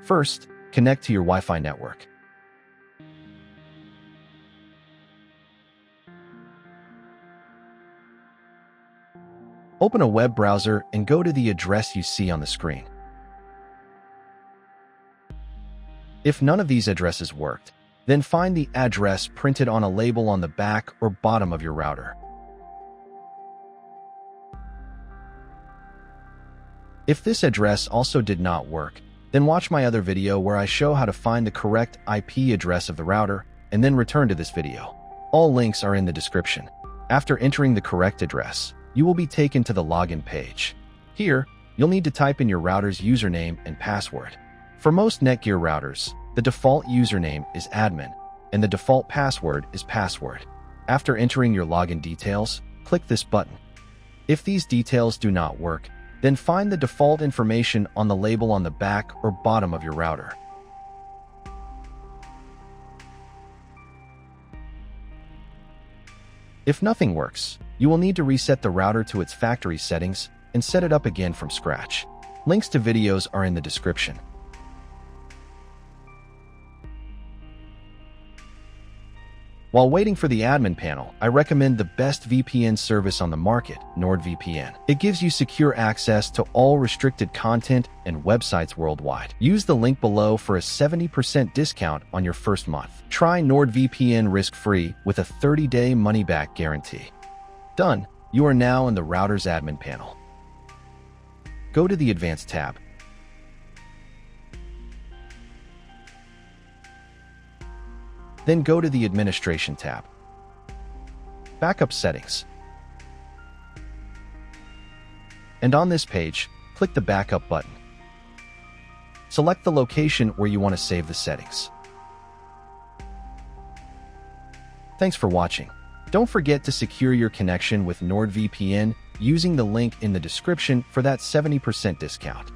First, connect to your Wi-Fi network. Open a web browser and go to the address you see on the screen. If none of these addresses worked, then find the address printed on a label on the back or bottom of your router. If this address also did not work, then watch my other video where I show how to find the correct IP address of the router and then return to this video. All links are in the description. After entering the correct address, you will be taken to the login page. Here, you'll need to type in your router's username and password. For most NETGEAR routers, the default username is admin, and the default password is password. After entering your login details, click this button. If these details do not work, then find the default information on the label on the back or bottom of your router. If nothing works, you will need to reset the router to its factory settings and set it up again from scratch. Links to videos are in the description. While waiting for the admin panel, I recommend the best VPN service on the market, NordVPN. It gives you secure access to all restricted content and websites worldwide. Use the link below for a 70% discount on your first month. Try NordVPN risk-free with a 30-day money-back guarantee. Done. You are now in the router's admin panel. Go to the Advanced tab. Then go to the Administration tab. Backup Settings. And on this page, click the Backup button. Select the location where you want to save the settings. Thanks for watching. Don't forget to secure your connection with NordVPN using the link in the description for that 70% discount.